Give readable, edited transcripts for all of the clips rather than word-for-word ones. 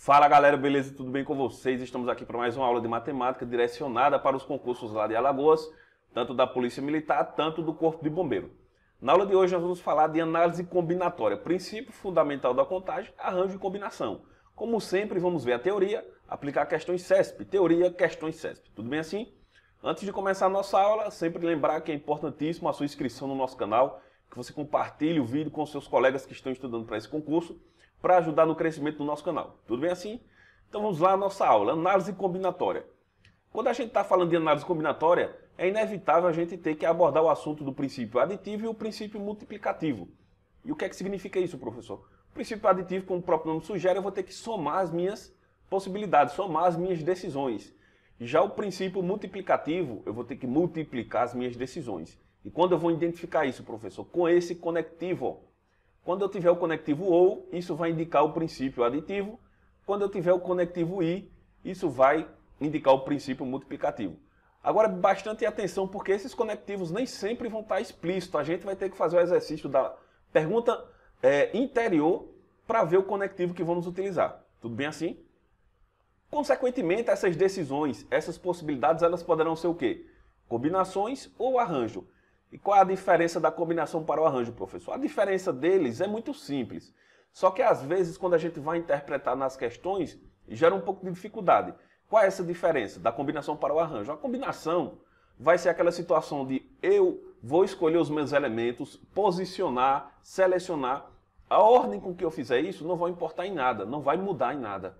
Fala galera, beleza? Tudo bem com vocês? Estamos aqui para mais uma aula de matemática direcionada para os concursos lá de Alagoas, tanto da Polícia Militar, tanto do Corpo de Bombeiro. Na aula de hoje nós vamos falar de análise combinatória, princípio fundamental da contagem, arranjo e combinação. Como sempre, vamos ver a teoria, aplicar questões CESP, teoria, questões CESP. Tudo bem assim? Antes de começar a nossa aula, sempre lembrar que é importantíssimo a sua inscrição no nosso canal, que você compartilhe o vídeo com seus colegas que estão estudando para esse concurso, para ajudar no crescimento do nosso canal. Tudo bem assim? Então vamos lá à nossa aula, análise combinatória. Quando a gente está falando de análise combinatória, é inevitável a gente ter que abordar o assunto do princípio aditivo e o princípio multiplicativo. E o que é que significa isso, professor? O princípio aditivo, como o próprio nome sugere, eu vou ter que somar as minhas possibilidades, somar as minhas decisões. Já o princípio multiplicativo, eu vou ter que multiplicar as minhas decisões. E quando eu vou identificar isso, professor? Com esse conectivo. Quando eu tiver o conectivo OU, isso vai indicar o princípio aditivo. Quando eu tiver o conectivo I, isso vai indicar o princípio multiplicativo. Agora, bastante atenção, porque esses conectivos nem sempre vão estar explícitos. A gente vai ter que fazer o exercício da pergunta interior para ver o conectivo que vamos utilizar. Tudo bem assim? Consequentemente, essas decisões, essas possibilidades, elas poderão ser o quê? Combinações ou arranjo. E qual é a diferença da combinação para o arranjo, professor? A diferença deles é muito simples. Só que às vezes, quando a gente vai interpretar nas questões, gera um pouco de dificuldade. Qual é essa diferença da combinação para o arranjo? A combinação vai ser aquela situação de eu vou escolher os meus elementos, posicionar, selecionar. A ordem com que eu fizer isso não vai importar em nada, não vai mudar em nada.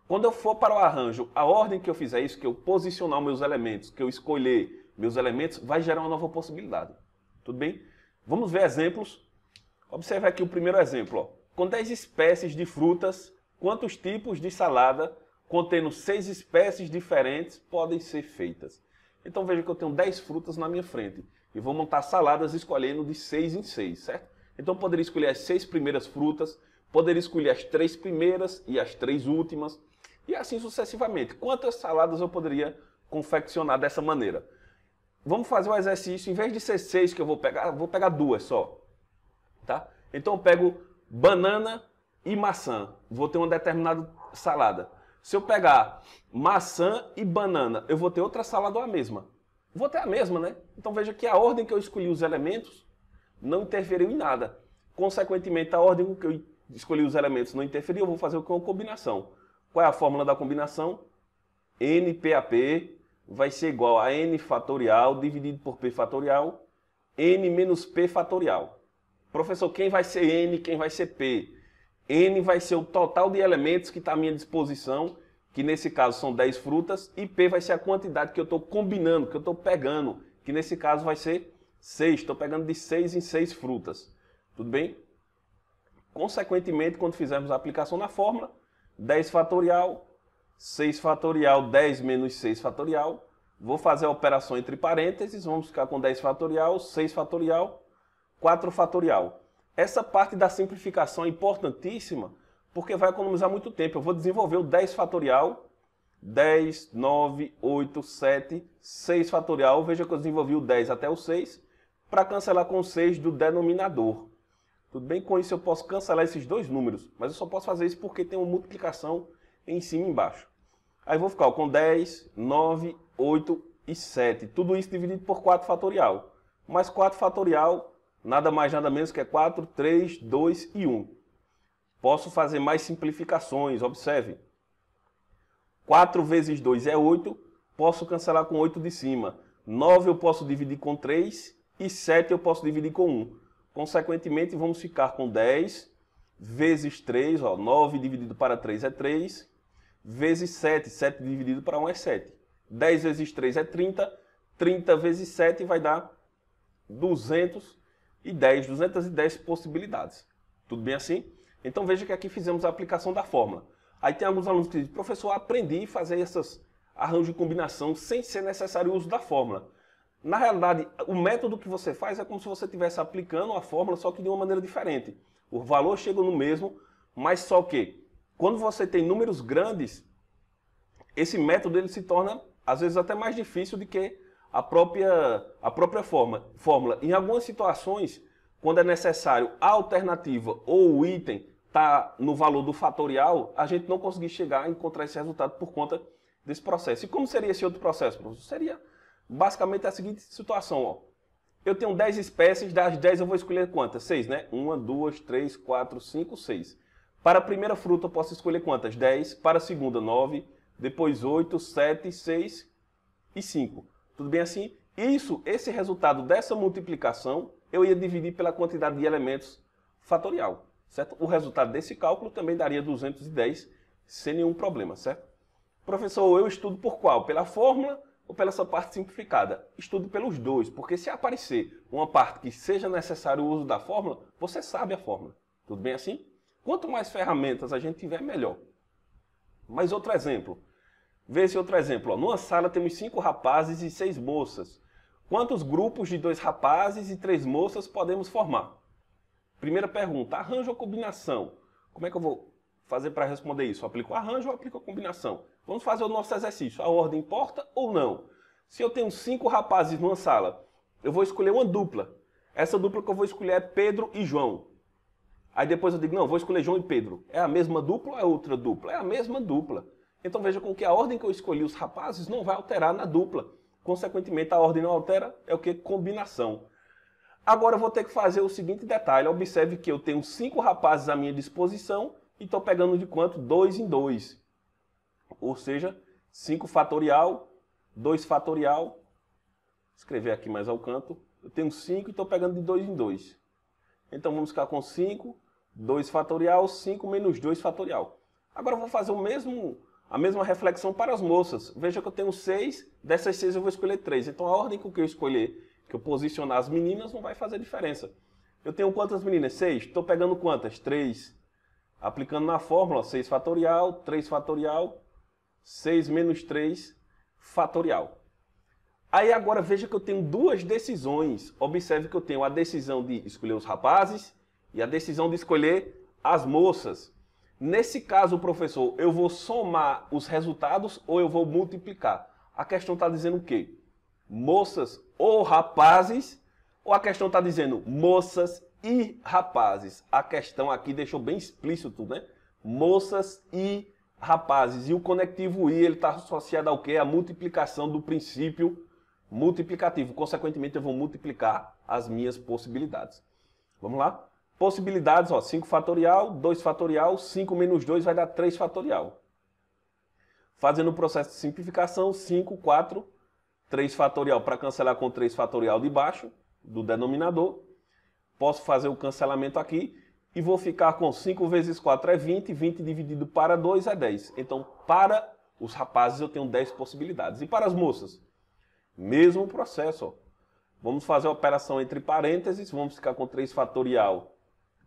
Quando eu for para o arranjo, a ordem que eu fizer isso, que eu posicionar os meus elementos, que eu escolher meus elementos, vai gerar uma nova possibilidade. Tudo bem? Vamos ver exemplos. Observe aqui o primeiro exemplo. Ó. Com 10 espécies de frutas, quantos tipos de salada contendo 6 espécies diferentes podem ser feitas? Então veja que eu tenho 10 frutas na minha frente e vou montar saladas escolhendo de 6 em 6, certo? Então eu poderia escolher as 6 primeiras frutas, poderia escolher as 3 primeiras e as 3 últimas, e assim sucessivamente. Quantas saladas eu poderia confeccionar dessa maneira? Vamos fazer o exercício, em vez de ser 6 que eu vou pegar 2 só. Tá? Então eu pego banana e maçã, vou ter uma determinada salada. Se eu pegar maçã e banana, eu vou ter outra salada ou a mesma? Vou ter a mesma, né? Então veja que a ordem que eu escolhi os elementos não interferiu em nada. Consequentemente, a ordem que eu escolhi os elementos não interferiu, eu vou fazer com a combinação. Qual é a fórmula da combinação? NPAP vai ser igual a n fatorial dividido por p fatorial, n menos p fatorial. Professor, quem vai ser n, quem vai ser p? N vai ser o total de elementos que está à minha disposição, que nesse caso são 10 frutas, e p vai ser a quantidade que eu estou combinando, que eu estou pegando, que nesse caso vai ser 6. Estou pegando de 6 em 6 frutas. Tudo bem? Consequentemente, quando fizermos a aplicação na fórmula, 10 fatorial, 6 fatorial, 10 menos 6 fatorial. Vou fazer a operação entre parênteses, vamos ficar com 10 fatorial, 6 fatorial, 4 fatorial. Essa parte da simplificação é importantíssima, porque vai economizar muito tempo. Eu vou desenvolver o 10 fatorial, 10, 9, 8, 7, 6 fatorial. Veja que eu desenvolvi o 10 até o 6, para cancelar com o 6 do denominador. Tudo bem? Com isso eu posso cancelar esses dois números, mas eu só posso fazer isso porque tem uma multiplicação em cima e embaixo. Aí vou ficar com 10, 9, 8 e 7. Tudo isso dividido por 4 fatorial. Mais 4 fatorial, nada mais nada menos que é 4, 3, 2 e 1. Posso fazer mais simplificações, observe. 4 vezes 2 é 8, posso cancelar com 8 de cima. 9 eu posso dividir com 3 e 7 eu posso dividir com 1. Consequentemente, vamos ficar com 10 vezes 3, ó, 9 dividido para 3 é 3, vezes 7, 7 dividido para 1 é 7. 10 vezes 3 é 30, 30 vezes 7 vai dar 210 possibilidades. Tudo bem assim? Então veja que aqui fizemos a aplicação da fórmula. Aí tem alguns alunos que dizem, professor, aprendi a fazer essas arranjos de combinação sem ser necessário o uso da fórmula. Na realidade, o método que você faz é como se você estivesse aplicando a fórmula, só que de uma maneira diferente. O valor chega no mesmo, mas só que, quando você tem números grandes, esse método ele se torna, às vezes, até mais difícil do que a própria fórmula. Em algumas situações, quando é necessário a alternativa ou o item está no valor do fatorial, a gente não conseguir chegar a encontrar esse resultado por conta desse processo. E como seria esse outro processo, professor? Seria basicamente a seguinte situação, ó. Eu tenho 10 espécies, das 10 eu vou escolher quantas? 6, né? 1, 2, 3, 4, 5, 6. Para a primeira fruta eu posso escolher quantas? 10. Para a segunda, 9. Depois 8, 7, 6 e 5. Tudo bem assim? Esse resultado dessa multiplicação, eu ia dividir pela quantidade de elementos fatorial, certo? O resultado desse cálculo também daria 210, sem nenhum problema, certo? Professor, eu estudo por qual? Pela fórmula ou pela essa parte simplificada? Estudo pelos dois, porque se aparecer uma parte que seja necessário o uso da fórmula, você sabe a fórmula. Tudo bem assim? Quanto mais ferramentas a gente tiver, melhor. Mais outro exemplo. Vê esse outro exemplo. Ó. Numa sala temos 5 rapazes e 6 moças. Quantos grupos de 2 rapazes e 3 moças podemos formar? Primeira pergunta, arranjo ou combinação? Como é que eu vou fazer para responder isso? Aplico arranjo ou aplico a combinação? Vamos fazer o nosso exercício. A ordem importa ou não? Se eu tenho 5 rapazes numa sala, eu vou escolher uma dupla. Essa dupla que eu vou escolher é Pedro e João. Aí depois eu digo, não, vou escolher João e Pedro. É a mesma dupla ou é outra dupla? É a mesma dupla. Então veja com que a ordem que eu escolhi os rapazes não vai alterar na dupla. Consequentemente, a ordem não altera, é o que? Combinação. Agora eu vou ter que fazer o seguinte detalhe. Observe que eu tenho 5 rapazes à minha disposição e estou pegando de quanto? 2 em 2. Ou seja, 5 fatorial, 2 fatorial. Vou escrever aqui mais ao canto. Eu tenho 5 e estou pegando de 2 em 2. Então vamos ficar com 5, 2 fatorial, 5 menos 2 fatorial. Agora eu vou fazer a mesma reflexão para as moças. Veja que eu tenho 6, dessas 6 eu vou escolher 3. Então a ordem com que eu escolher, que eu posicionar as meninas, não vai fazer diferença. Eu tenho quantas meninas? 6. Estou pegando quantas? 3. Aplicando na fórmula, 6 fatorial, 3 fatorial, 6 menos 3 fatorial. Aí agora veja que eu tenho duas decisões. Observe que eu tenho a decisão de escolher os rapazes e a decisão de escolher as moças. Nesse caso, professor, eu vou somar os resultados ou eu vou multiplicar? A questão está dizendo o quê? Moças ou rapazes? Ou a questão está dizendo moças e rapazes? A questão aqui deixou bem explícito, né? Moças e rapazes. E o conectivo I, ele está associado ao quê? A multiplicação do princípio multiplicativo. Consequentemente, eu vou multiplicar as minhas possibilidades. Vamos lá? Possibilidades, ó, 5 fatorial, 2 fatorial, 5 menos 2 vai dar 3 fatorial. Fazendo o processo de simplificação, 5, 4, 3 fatorial para cancelar com 3 fatorial de baixo, do denominador. Posso fazer o cancelamento aqui e vou ficar com 5 vezes 4 é 20, 20 dividido para 2 é 10. Então, para os rapazes eu tenho 10 possibilidades. E para as moças? Mesmo processo, ó. Vamos fazer a operação entre parênteses, vamos ficar com 3 fatorial,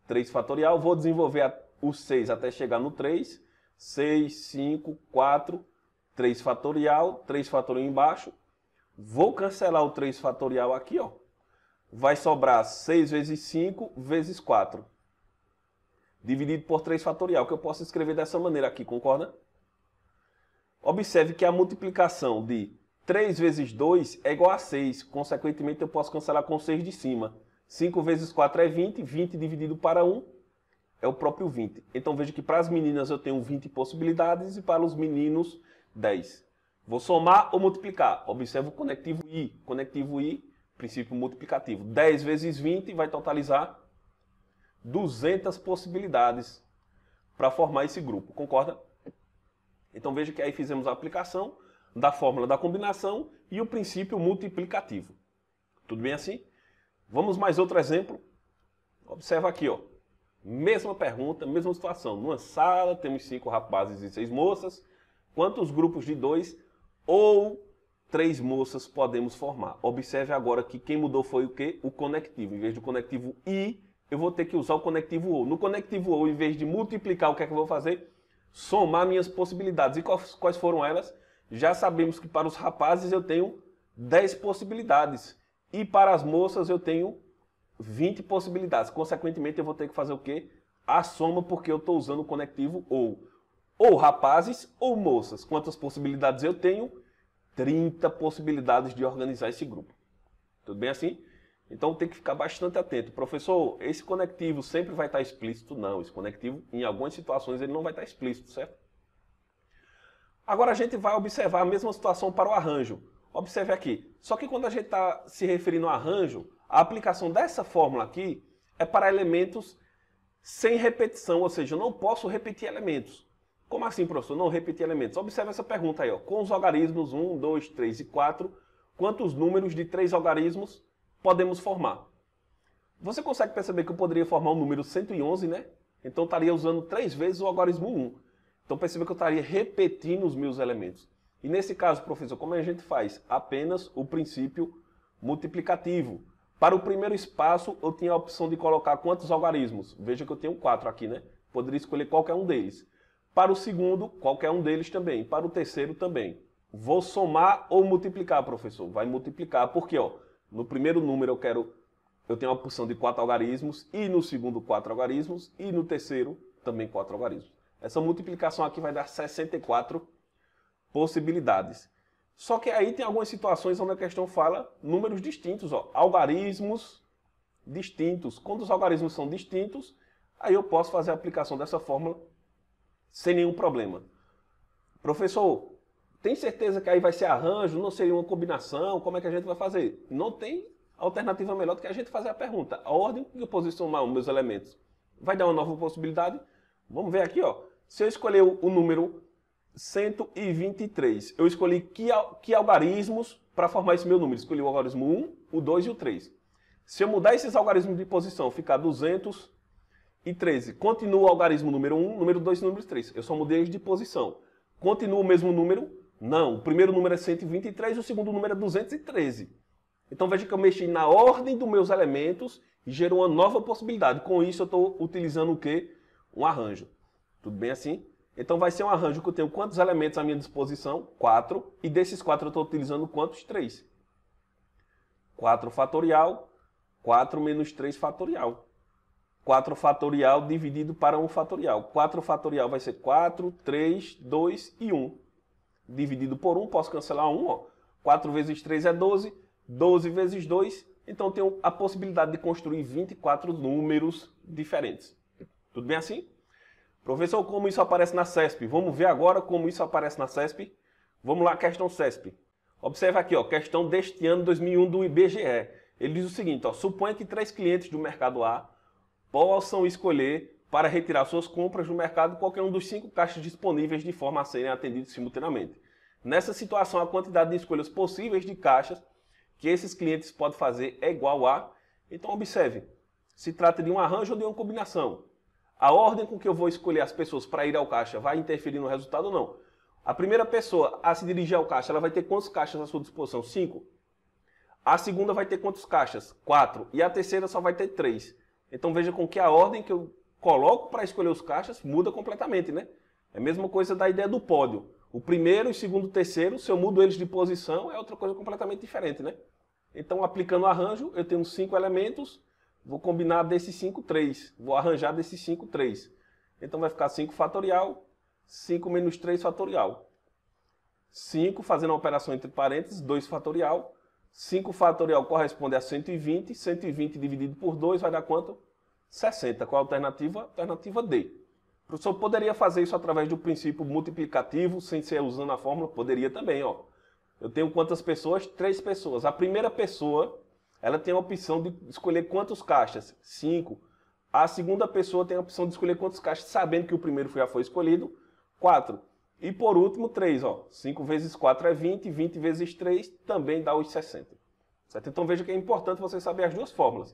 3 fatorial, vou desenvolver o 6 até chegar no 3, 6, 5, 4, 3 fatorial embaixo, vou cancelar o 3 fatorial aqui, ó. Vai sobrar 6 vezes 5 vezes 4, dividido por 3 fatorial, que eu posso escrever dessa maneira aqui, concorda? Observe que a multiplicação de 3 vezes 2 é igual a 6. Consequentemente, eu posso cancelar com 6 de cima. 5 vezes 4 é 20. 20 dividido para 1 é o próprio 20. Então, veja que para as meninas eu tenho 20 possibilidades e para os meninos 10. Vou somar ou multiplicar? Observe o conectivo I. Conectivo I, princípio multiplicativo. 10 vezes 20 vai totalizar 200 possibilidades para formar esse grupo. Concorda? Então, veja que aí fizemos a aplicação da fórmula da combinação e o princípio multiplicativo. Tudo bem assim? Vamos mais outro exemplo. Observa aqui, ó. Mesma pergunta, mesma situação. Numa sala temos 5 rapazes e 6 moças. Quantos grupos de 2 ou 3 moças podemos formar? Observe agora que quem mudou foi o quê? O conectivo. Em vez do conectivo I, eu vou ter que usar o conectivo OU. No conectivo OU, em vez de multiplicar, o que é que eu vou fazer? Somar minhas possibilidades. E quais foram elas? Já sabemos que para os rapazes eu tenho 10 possibilidades. E para as moças eu tenho 20 possibilidades. Consequentemente, eu vou ter que fazer o quê? A soma, porque eu estou usando o conectivo OU. Ou rapazes ou moças. Quantas possibilidades eu tenho? 30 possibilidades de organizar esse grupo. Tudo bem assim? Então tem que ficar bastante atento. Professor, esse conectivo sempre vai estar explícito? Não, esse conectivo, em algumas situações, ele não vai estar explícito, certo? Agora a gente vai observar a mesma situação para o arranjo. Observe aqui. Só que quando a gente está se referindo ao arranjo, a aplicação dessa fórmula aqui é para elementos sem repetição, ou seja, eu não posso repetir elementos. Como assim, professor? Não repetir elementos. Observe essa pergunta aí, ó. Com os algarismos 1, 2, 3 e 4, quantos números de 3 algarismos podemos formar? Você consegue perceber que eu poderia formar o número 111, né? Então eu estaria usando 3 vezes o algarismo 1. Então perceba que eu estaria repetindo os meus elementos. E nesse caso, professor, como a gente faz? Apenas o princípio multiplicativo. Para o primeiro espaço, eu tinha a opção de colocar quantos algarismos? Veja que eu tenho 4 aqui, né? Poderia escolher qualquer um deles. Para o segundo, qualquer um deles também. Para o terceiro também. Vou somar ou multiplicar, professor? Vai multiplicar, porque ó, no primeiro número eu tenho a opção de 4 algarismos, e no segundo 4 algarismos, e no terceiro também 4 algarismos. Essa multiplicação aqui vai dar 64 possibilidades. Só que aí tem algumas situações onde a questão fala números distintos, ó, algarismos distintos. Quando os algarismos são distintos, aí eu posso fazer a aplicação dessa fórmula sem nenhum problema. Professor, tem certeza que aí vai ser arranjo, não seria uma combinação? Como é que a gente vai fazer? Não tem alternativa melhor do que a gente fazer a pergunta. A ordem que eu posicionar os meus elementos vai dar uma nova possibilidade? Vamos ver aqui, ó. Se eu escolher o número 123, eu escolhi que algarismos para formar esse meu número? Escolhi o algarismo 1, o 2 e o 3. Se eu mudar esses algarismos de posição, ficar 213, continua o algarismo número 1, número 2 e número 3. Eu só mudei eles de posição. Continua o mesmo número? Não. O primeiro número é 123 e o segundo número é 213. Então veja que eu mexi na ordem dos meus elementos e gerou uma nova possibilidade. Com isso eu estou utilizando o quê? Um arranjo. Tudo bem assim? Então vai ser um arranjo que eu tenho quantos elementos à minha disposição? 4. E desses 4 eu estou utilizando quantos? 3. 4 fatorial, 4 menos 3 fatorial. 4 fatorial dividido para 1 fatorial. 4 fatorial vai ser 4, 3, 2 e 1. Dividido por 1, posso cancelar 1. Ó. 4 vezes 3 é 12. 12 vezes 2. Então eu tenho a possibilidade de construir 24 números diferentes. Tudo bem assim? Professor, como isso aparece na CESP? Vamos ver agora como isso aparece na CESP? Vamos lá, questão CESP. Observe aqui, ó, questão deste ano 2001 do IBGE. Ele diz o seguinte, ó, suponha que 3 clientes do mercado A possam escolher para retirar suas compras do mercado qualquer um dos 5 caixas disponíveis de forma a serem atendidos simultaneamente. Nessa situação, a quantidade de escolhas possíveis de caixas que esses clientes podem fazer é igual a... Então, observe, se trata de um arranjo ou de uma combinação. A ordem com que eu vou escolher as pessoas para ir ao caixa vai interferir no resultado ou não? A primeira pessoa a se dirigir ao caixa, ela vai ter quantos caixas à sua disposição? 5. A segunda vai ter quantos caixas? 4. E a terceira só vai ter 3. Então veja com que a ordem que eu coloco para escolher os caixas muda completamente, né? É a mesma coisa da ideia do pódio. O primeiro, o segundo, o terceiro, se eu mudo eles de posição, é outra coisa completamente diferente, né? Então, aplicando o arranjo, eu tenho 5 elementos, vou combinar desses 5, 3. Vou arranjar desses 5, 3. Então vai ficar 5 fatorial, 5 menos 3 fatorial. 5, fazendo a operação entre parênteses, 2 fatorial. 5 fatorial corresponde a 120. 120 dividido por 2 vai dar quanto? 60. Qual a alternativa? Alternativa D. O professor poderia fazer isso através do princípio multiplicativo, sem ser usando a fórmula? Poderia também, ó. Eu tenho quantas pessoas? 3 pessoas. A primeira pessoa, ela tem a opção de escolher quantos caixas? 5. A segunda pessoa tem a opção de escolher quantos caixas, sabendo que o primeiro já foi escolhido? 4. E por último, 3. Ó. 5 vezes 4 é 20, 20 vezes 3 também dá os 60. Certo? Então veja que é importante você saber as duas fórmulas.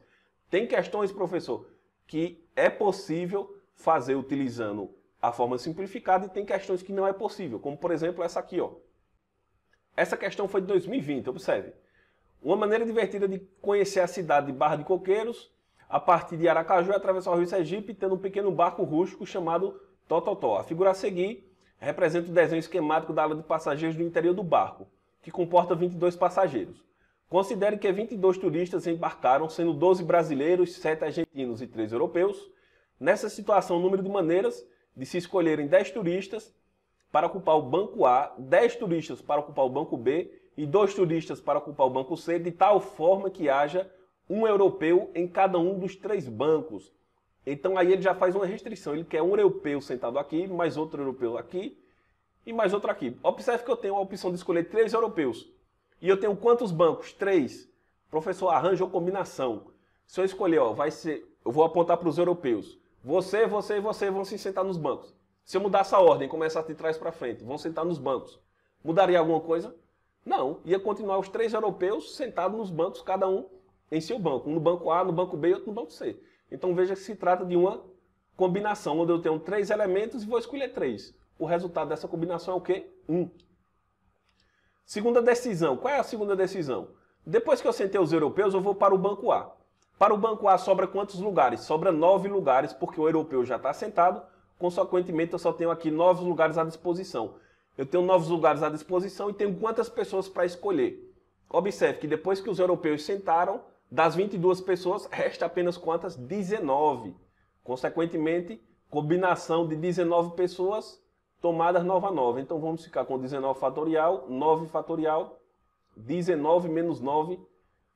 Tem questões, professor, que é possível fazer utilizando a fórmula simplificada e tem questões que não é possível, como por exemplo essa aqui, ó. Essa questão foi de 2020, observe. Uma maneira divertida de conhecer a cidade de Barra de Coqueiros, a partir de Aracaju, é atravessar o rio Sergipe, tendo um pequeno barco rústico chamado Tototó. A figura a seguir representa o desenho esquemático da ala de passageiros do interior do barco, que comporta 22 passageiros. Considere que 22 turistas embarcaram, sendo 12 brasileiros, 7 argentinos e 3 europeus. Nessa situação, o número de maneiras de se escolherem 10 turistas para ocupar o banco A, 10 turistas para ocupar o banco B e 2 turistas para ocupar o banco C, de tal forma que haja um europeu em cada um dos 3 bancos. Então aí ele já faz uma restrição, ele quer um europeu sentado aqui, mais outro europeu aqui e mais outro aqui. Observe que eu tenho a opção de escolher 3 europeus. E eu tenho quantos bancos? 3. Professor, arranja uma combinação. Se eu escolher, ó, eu vou apontar para os europeus. Você e você vão se sentar nos bancos. Se eu mudar essa ordem, começar de trás para frente, vão sentar nos bancos. Mudaria alguma coisa? Não. Ia continuar os 3 europeus sentados nos bancos, cada um em seu banco. Um no banco A, no banco B e outro no banco C. Então veja que se trata de uma combinação, onde eu tenho 3 elementos e vou escolher 3. O resultado dessa combinação é o quê? 1. Segunda decisão. Qual é a segunda decisão? Depois que eu sentei os europeus, eu vou para o banco A. Para o banco A sobra quantos lugares? Sobra 9 lugares, porque o europeu já está sentado. Consequentemente, eu só tenho aqui 9 lugares à disposição. Eu tenho 9 lugares à disposição e tenho quantas pessoas para escolher? Observe que depois que os europeus sentaram, das 22 pessoas, resta apenas quantas? 19. Consequentemente, combinação de 19 pessoas tomadas 9 a 9. Então vamos ficar com 19 fatorial, 9 fatorial, 19 menos 9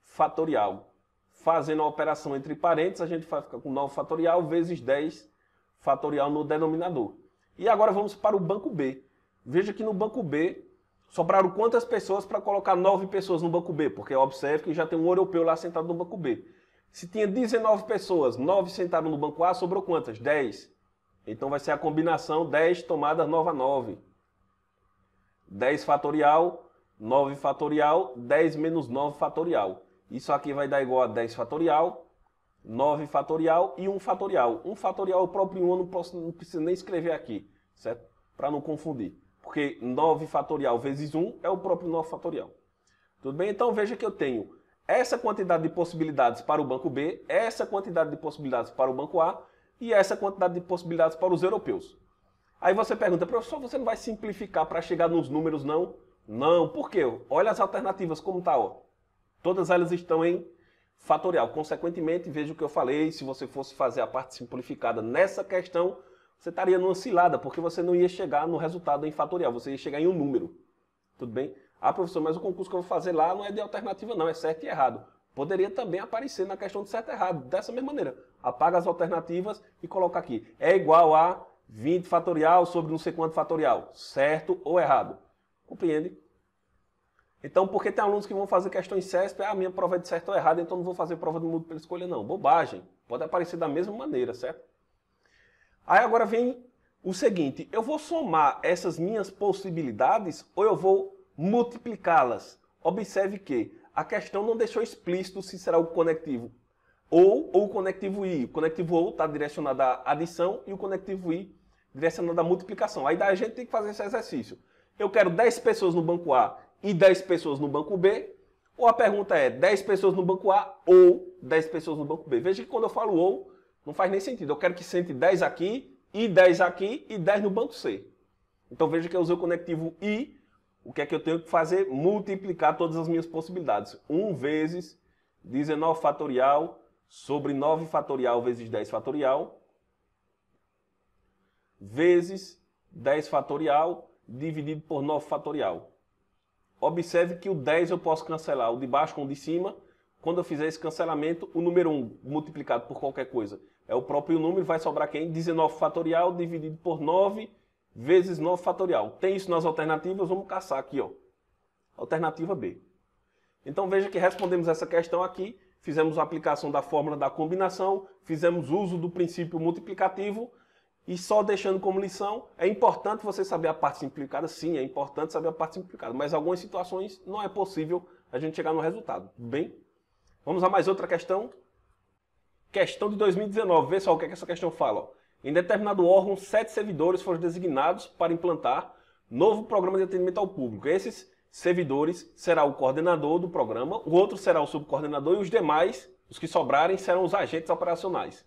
fatorial. Fazendo a operação entre parênteses, a gente vai ficar com 9 fatorial vezes 10 fatorial no denominador. E agora vamos para o banco B. Veja que no banco B sobraram quantas pessoas para colocar 9 pessoas no banco B, porque observe que já tem um europeu lá sentado no banco B. Se tinha 19 pessoas, 9 sentaram no banco A, sobrou quantas? 10. Então vai ser a combinação 10 tomadas 9 a 9. 10 fatorial, 9 fatorial, 10 menos 9 fatorial. Isso aqui vai dar igual a 10 fatorial, 9 fatorial e 1 fatorial. 1 fatorial é o próprio 1, não precisa nem escrever aqui, certo? Para não confundir. Porque 9 fatorial vezes 1 é o próprio 9 fatorial. Tudo bem? Então veja que eu tenho essa quantidade de possibilidades para o banco B, essa quantidade de possibilidades para o banco A e essa quantidade de possibilidades para os europeus. Aí você pergunta, professor, você não vai simplificar para chegar nos números, não? Não, por quê? Olha as alternativas como está, ó. Todas elas estão em fatorial. Consequentemente, veja o que eu falei, se você fosse fazer a parte simplificada nessa questão, você estaria numa cilada, porque você não ia chegar no resultado em fatorial, você ia chegar em um número. Tudo bem? Ah, professor, mas o concurso que eu vou fazer lá não é de alternativa, não, é certo e errado. Poderia também aparecer na questão de certo e errado, dessa mesma maneira. Apaga as alternativas e coloca aqui. É igual a 20 fatorial sobre não sei quanto fatorial. Certo ou errado? Compreende? Então, porque tem alunos que vão fazer questões CESP, minha prova é de certo ou errado, então não vou fazer prova de múltipla escolha, não. Bobagem. Pode aparecer da mesma maneira, certo? Aí agora vem o seguinte, eu vou somar essas minhas possibilidades ou eu vou multiplicá-las? Observe que a questão não deixou explícito se será o conectivo ou o conectivo I. O conectivo OU está direcionado à adição e o conectivo I direcionado à multiplicação. Aí daí a gente tem que fazer esse exercício. Eu quero 10 pessoas no banco A e 10 pessoas no banco B, ou a pergunta é 10 pessoas no banco A ou 10 pessoas no banco B. Veja que quando eu falo ou, não faz nem sentido. Eu quero que sente 10 aqui e 10 aqui e 10 no banco C. Então veja que eu usei o conectivo I. O que é que eu tenho que fazer? Multiplicar todas as minhas possibilidades. 1 vezes 19 fatorial sobre 9 fatorial vezes 10 fatorial vezes 10 fatorial dividido por 9 fatorial. Observe que o 10 eu posso cancelar o de baixo com o de cima. Quando eu fizer esse cancelamento, o número 1 multiplicado por qualquer coisa é o próprio número, vai sobrar quem? 19 fatorial dividido por 9 vezes 9 fatorial. Tem isso nas alternativas, vamos caçar aqui, ó. Alternativa B. Então veja que respondemos essa questão aqui, fizemos a aplicação da fórmula da combinação, fizemos uso do princípio multiplicativo e só deixando como lição, é importante você saber a parte simplificada, sim, é importante saber a parte simplificada, mas em algumas situações não é possível a gente chegar no resultado, tudo bem? Vamos a mais outra questão. Questão de 2019, vê só o que é que essa questão fala, ó. Em determinado órgão, 7 servidores foram designados para implantar novo programa de atendimento ao público. Esses servidores será o coordenador do programa, o outro será o subcoordenador e os demais, os que sobrarem, serão os agentes operacionais.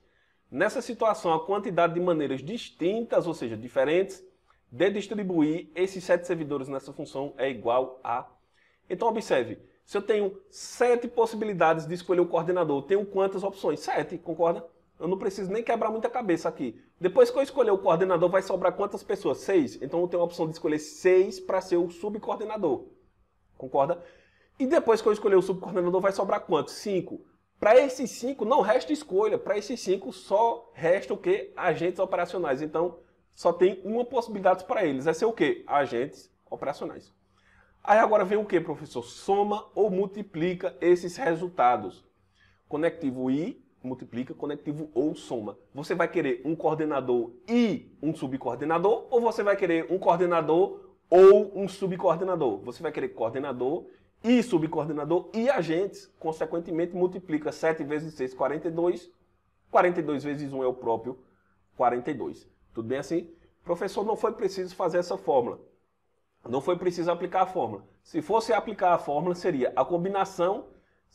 Nessa situação, a quantidade de maneiras distintas, ou seja, diferentes, de distribuir esses 7 servidores nessa função é igual a... Então, observe, se eu tenho 7 possibilidades de escolher o coordenador, eu tenho quantas opções? 7, concorda? Eu não preciso nem quebrar muita cabeça aqui. Depois que eu escolher o coordenador, vai sobrar quantas pessoas? 6. Então eu tenho a opção de escolher 6 para ser o subcoordenador. Concorda? E depois que eu escolher o subcoordenador, vai sobrar quantos? 5. Para esses 5 não resta escolha, para esses 5 só resta o quê? Agentes operacionais. Então, só tem uma possibilidade para eles, é ser o quê? Agentes operacionais. Aí agora vem o quê, professor? Soma ou multiplica esses resultados. Conectivo e multiplica, conectivo ou soma. Você vai querer um coordenador e um subcoordenador, ou você vai querer um coordenador ou um subcoordenador? Você vai querer coordenador e subcoordenador e agentes. Consequentemente, multiplica 7 vezes 6, 42. 42 vezes 1 é o próprio 42. Tudo bem assim? Professor, não foi preciso fazer essa fórmula. Não foi preciso aplicar a fórmula. Se fosse aplicar a fórmula, seria a combinação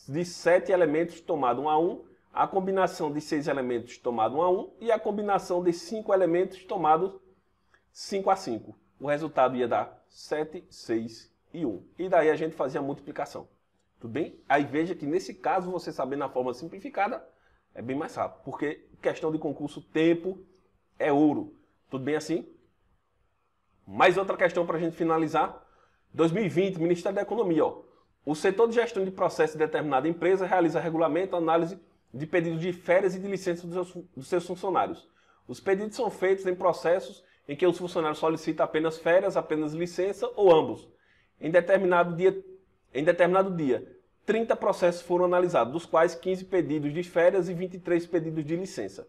de 7 elementos tomado 1 a 1, a combinação de 6 elementos tomado 1 a 1 e a combinação de 5 elementos tomados 5 a 5. O resultado ia dar 7, 6 e 1. E daí a gente fazia a multiplicação. Tudo bem? Aí veja que nesse caso, você sabendo a fórmula simplificada, é bem mais rápido. Porque questão de concurso, tempo é ouro. Tudo bem assim? Mais outra questão para a gente finalizar. 2020, Ministério da Economia. Ó. O setor de gestão de processo de determinada empresa realiza regulamento, análise de pedidos de férias e de licença dos seus funcionários. Os pedidos são feitos em processos em que os funcionários solicitam apenas férias, apenas licença ou ambos. Em determinado dia, 30 processos foram analisados, dos quais 15 pedidos de férias e 23 pedidos de licença.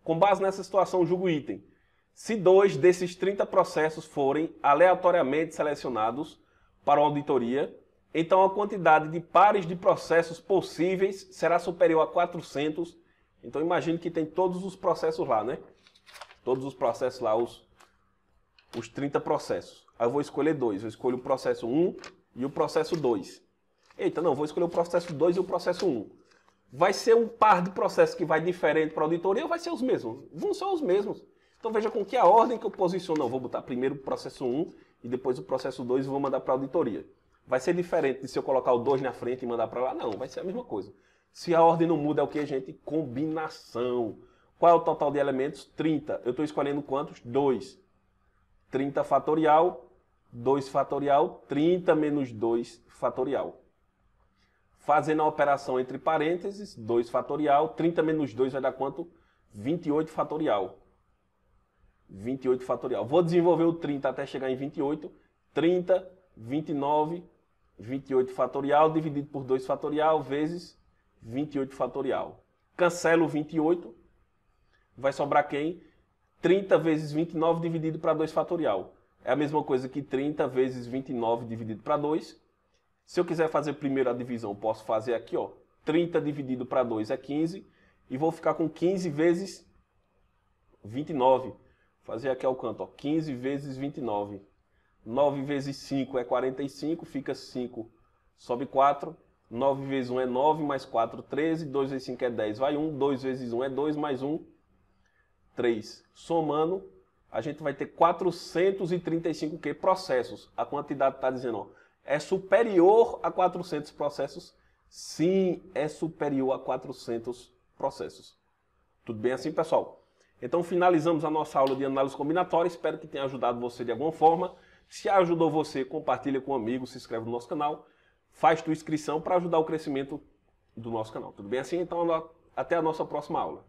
Com base nessa situação, julgo o item. Se 2 desses 30 processos forem aleatoriamente selecionados para a auditoria, então a quantidade de pares de processos possíveis será superior a 400. Então imagine que tem todos os processos lá, né? Todos os processos lá, os 30 processos. Aí eu vou escolher 2. Eu escolho o processo 1 e o processo 2. Eita, não, vou escolher o processo 2 e o processo 1. Vai ser um par de processos que vai diferente para a auditoria ou vai ser os mesmos? Vão ser os mesmos. Então veja com que a ordem que eu posiciono. Não, vou botar primeiro o processo 1 e depois o processo 2 e vou mandar para a auditoria. Vai ser diferente de se eu colocar o 2 na frente e mandar para lá? Não, vai ser a mesma coisa. Se a ordem não muda, é o que, gente? Combinação. Qual é o total de elementos? 30. Eu estou escolhendo quantos? 2. 30 fatorial, 2 fatorial, 30 menos 2 fatorial. Fazendo a operação entre parênteses, 2 fatorial, 30 menos 2 vai dar quanto? 28 fatorial. 28 fatorial. Vou desenvolver o 30 até chegar em 28. 30, 29, 28 fatorial dividido por 2 fatorial vezes 28 fatorial. Cancelo 28. Vai sobrar quem? 30 vezes 29 dividido para 2 fatorial. É a mesma coisa que 30 vezes 29 dividido para 2. Se eu quiser fazer primeiro a divisão, posso fazer aqui, ó. 30 dividido para 2 é 15. E vou ficar com 15 vezes 29. Fazer aqui ao canto, ó. 15 vezes 29. 9 vezes 5 é 45, fica 5. Sobe 4. 9 vezes 1 é 9, mais 4, 13. 2 vezes 5 é 10, vai 1. 2 vezes 1 é 2, mais 1, 3. Somando, a gente vai ter 435 quê? Processos. A quantidade está dizendo, ó, é superior a 400 processos? Sim, é superior a 400 processos. Tudo bem assim, pessoal? Então finalizamos a nossa aula de análise combinatória. Espero que tenha ajudado você de alguma forma. Se ajudou você, compartilha com um amigo, se inscreve no nosso canal, faz tua inscrição para ajudar o crescimento do nosso canal. Tudo bem assim? Então até a nossa próxima aula.